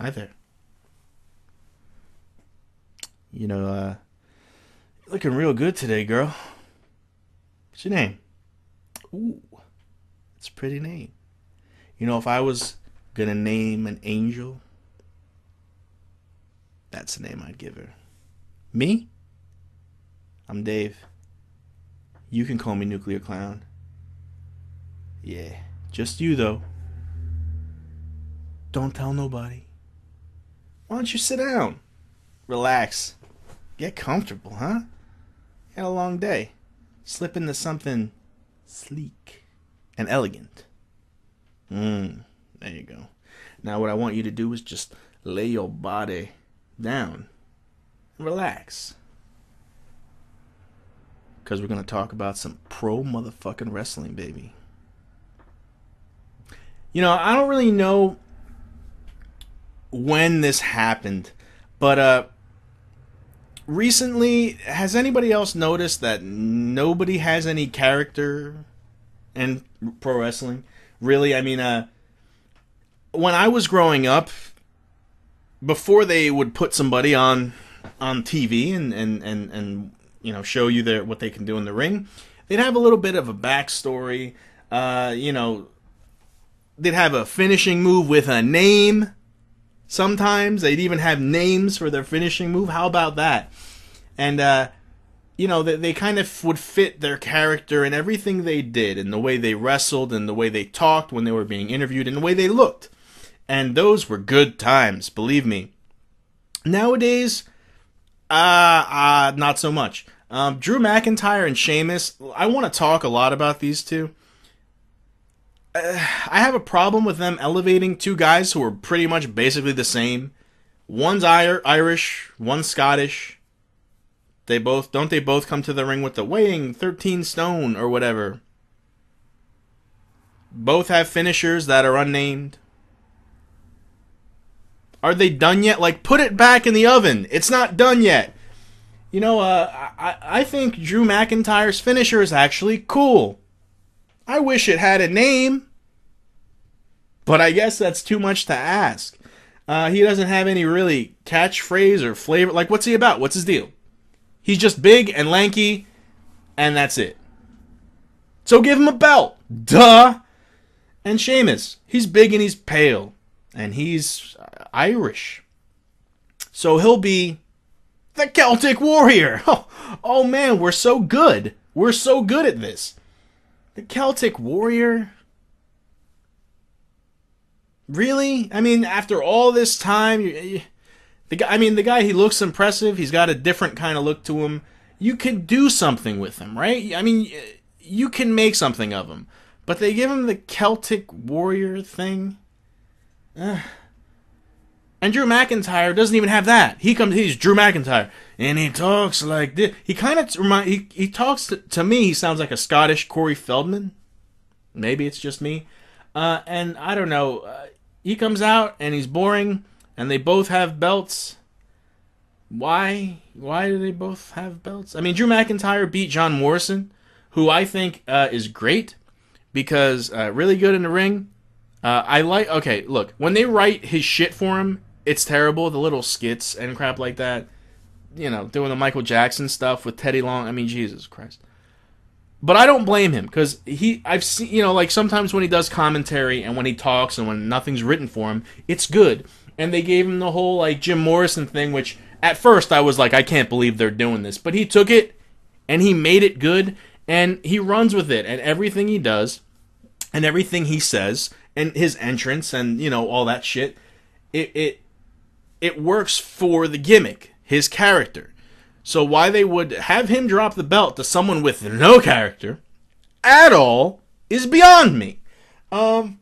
Hi there. You know, looking real good today, girl. What's your name? Ooh, it's a pretty name. You know, if I was gonna name an angel, that's the name I'd give her. Me? I'm Dave. You can call me Nuclear Clown. Yeah, just you though. Don't tell nobody. Why don't you sit down? Relax. Get comfortable, huh? You had a long day. Slip into something sleek and elegant. There you go. Now what I want you to do is just lay your body down. Relax. Because we're going to talk about some pro motherfucking wrestling, baby. You know, I don't really know when this happened, but recently, has anybody else noticed that nobody has any character in pro wrestling? Really, I mean, when I was growing up, before they would put somebody on TV and you know, show you what they can do in the ring, they'd have a little bit of a backstory. You know, they'd have a finishing move with a name. Sometimes they'd even have names for their finishing move. How about that? And you know, they kind of would fit their character in everything they did, and the way they wrestled, and the way they talked when they were being interviewed, and the way they looked. And those were good times, believe me. Nowadays, not so much. Drew McIntyre and Sheamus, I want to talk a lot about these two. I have a problem with them elevating two guys who are pretty much basically the same. One's Irish, one's Scottish. They both come to the ring with the weighing 13 stone or whatever. Both have finishers that are unnamed. Are they done yet? Like, put it back in the oven. It's not done yet. You know, I think Drew McIntyre's finisher is actually cool. I wish it had a name, but I guess that's too much to ask. He doesn't have any really catchphrase or flavor. Like, what's he about? What's his deal? He's just big and lanky, and that's it. So give him a belt. Duh! And Sheamus, he's big and he's pale, and he's Irish. So he'll be the Celtic Warrior. Oh man, we're so good. We're so good at this. The Celtic Warrior? Really? I mean, after all this time, the guy, he looks impressive. He's got a different kind of look to him. You could do something with him, right? I mean, you can make something of him. But they give him the Celtic Warrior thing. And Drew McIntyre doesn't even have that. He's Drew McIntyre, and he talks like this. He kind of he talks to me. He sounds like a Scottish Corey Feldman. Maybe it's just me. And I don't know. He comes out and he's boring, and they both have belts. Why? Why do they both have belts? I mean, Drew McIntyre beat John Morrison, who I think is great because really good in the ring. Okay, look, when they write his shit for him, it's terrible. The little skits and crap like that. You know, doing the Michael Jackson stuff with Teddy Long. I mean, Jesus Christ. But I don't blame him, because I've seen, you know, like sometimes when he does commentary and when he talks and when nothing's written for him, it's good. And they gave him the whole, like, Jim Morrison thing, which at first I was like, I can't believe they're doing this. But he took it and he made it good and he runs with it. And everything he does and everything he says and his entrance and, you know, all that shit, it works for the gimmick, his character. So why they would have him drop the belt to someone with no character at all is beyond me. I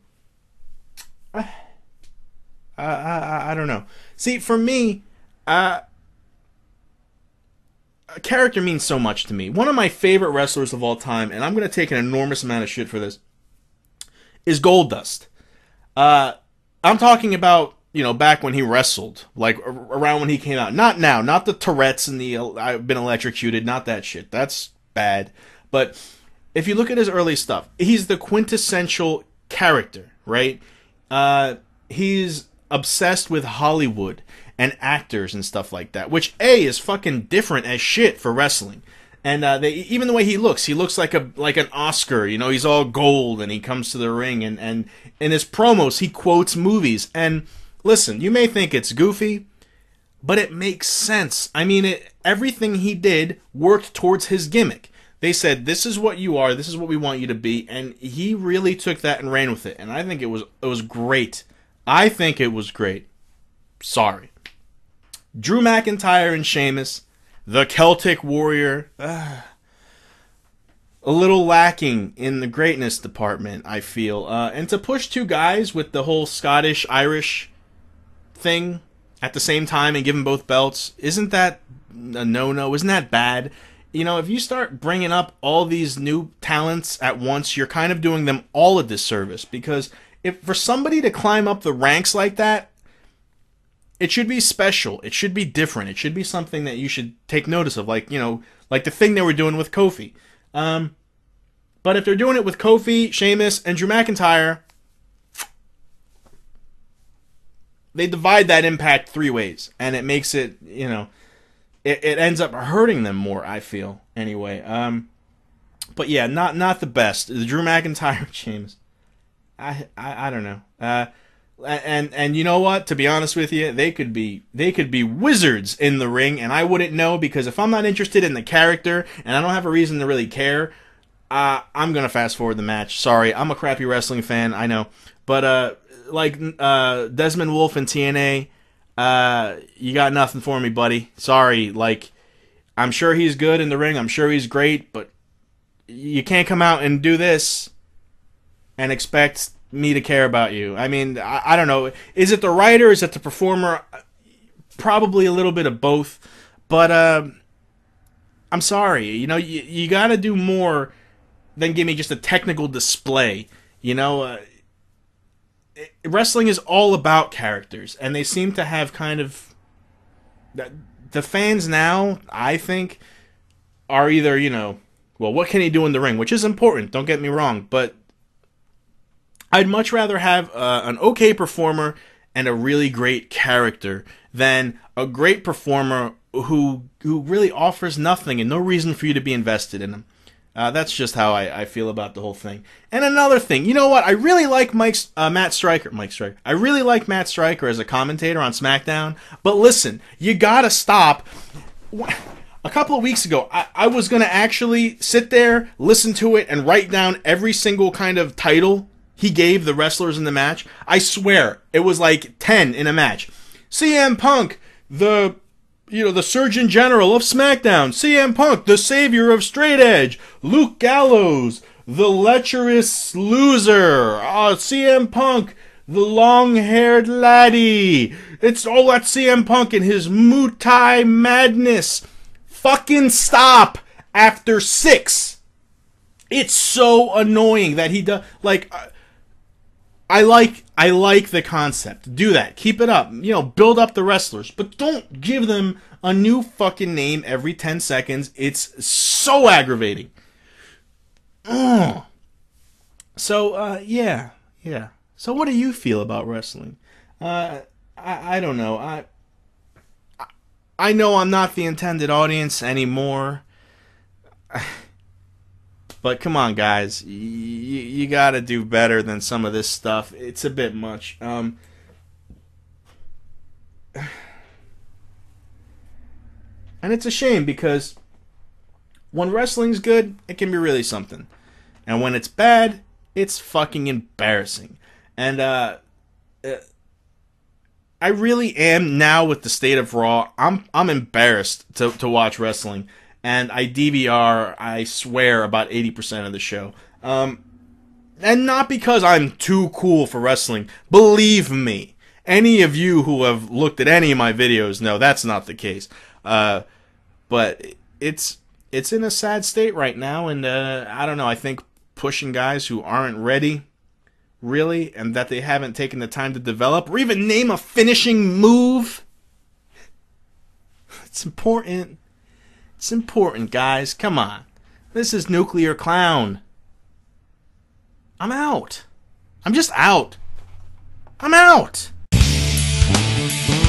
don't know. See, for me, a character means so much to me. One of my favorite wrestlers of all time, and I'm going to take an enormous amount of shit for this, is Goldust. I'm talking about, you know, back when he wrestled, like around when he came out. Not now, not the Tourette's and the I've been electrocuted, not that shit. That's bad. But if you look at his early stuff, he's the quintessential character, right? He's obsessed with Hollywood and actors and stuff like that, which is fucking different as shit for wrestling. And even the way he looks like an Oscar. You know, he's all gold and he comes to the ring, and in his promos he quotes movies. And listen, you may think it's goofy, but it makes sense. I mean, everything he did worked towards his gimmick. They said, this is what you are, this is what we want you to be, and he really took that and ran with it. And I think it was great. I think it was great. Sorry. Drew McIntyre and Sheamus, the Celtic Warrior, a little lacking in the greatness department, I feel. And to push two guys with the whole Scottish-Irish thing at the same time and give them both belts, isn't that a no-no? Isn't that bad? You know, if you start bringing up all these new talents at once, you're kind of doing them all a disservice. Because if for somebody to climb up the ranks like that, it should be special. It should be different. It should be something that you should take notice of, like, you know, like the thing they were doing with Kofi. But if they're doing it with Kofi, Sheamus, and Drew McIntyre, they divide that impact three ways, and it makes it, you know, it ends up hurting them more, I feel, anyway. But yeah, not the best. The Drew McIntyre, Sheamus, I don't know. And you know what? To be honest with you, they could be wizards in the ring, and I wouldn't know, because if I'm not interested in the character and I don't have a reason to really care, I'm gonna fast forward the match. Sorry, I'm a crappy wrestling fan, I know, but like Desmond Wolfe in TNA, you got nothing for me, buddy. Sorry. Like, I'm sure he's good in the ring. I'm sure he's great, but you can't come out and do this and expect me to care about you. I mean, I don't know. Is it the writer? Is it the performer? Probably a little bit of both. But I'm sorry. You know, you got to do more than give me just a technical display. You know, wrestling is all about characters, and they seem to have kind of... The fans now, I think, are either, you know, well, what can he do in the ring? Which is important, don't get me wrong, but I'd much rather have an okay performer and a really great character than a great performer who really offers nothing and no reason for you to be invested in him. That's just how I feel about the whole thing. And another thing, you know what? I really like Matt Striker. I really like Matt Striker as a commentator on SmackDown. But listen, you gotta stop. A couple of weeks ago, I was gonna actually sit there, listen to it, and write down every single kind of title he gave the wrestlers in the match. I swear, it was like 10 in a match. CM Punk, the Surgeon General of SmackDown. CM Punk, the Savior of Straight Edge. Luke Gallows, the Lecherous Loser. CM Punk, the long-haired laddie. It's all that CM Punk and his Muay Thai madness. Fucking stop after 6. It's so annoying that he does, like... I like the concept. Do that. Keep it up. You know, build up the wrestlers. But don't give them a new fucking name every 10 seconds. It's so aggravating. Ugh. So, yeah. So what do you feel about wrestling? I don't know. I know I'm not the intended audience anymore. But come on, guys, you gotta do better than some of this stuff. It's a bit much. And it's a shame, because when wrestling's good, it can be really something. And when it's bad, it's fucking embarrassing. And I really am now with the state of Raw. I'm embarrassed to watch wrestling. And I DVR, I swear, about 80% of the show. And not because I'm too cool for wrestling. Believe me, any of you who have looked at any of my videos know that's not the case. But it's in a sad state right now, and I don't know, I think pushing guys who aren't ready, really, and that they haven't taken the time to develop, or even name a finishing move, it's important. It's important, guys. Come on. This is Nuclear Clown. I'm out. I'm just out. I'm out. Bye.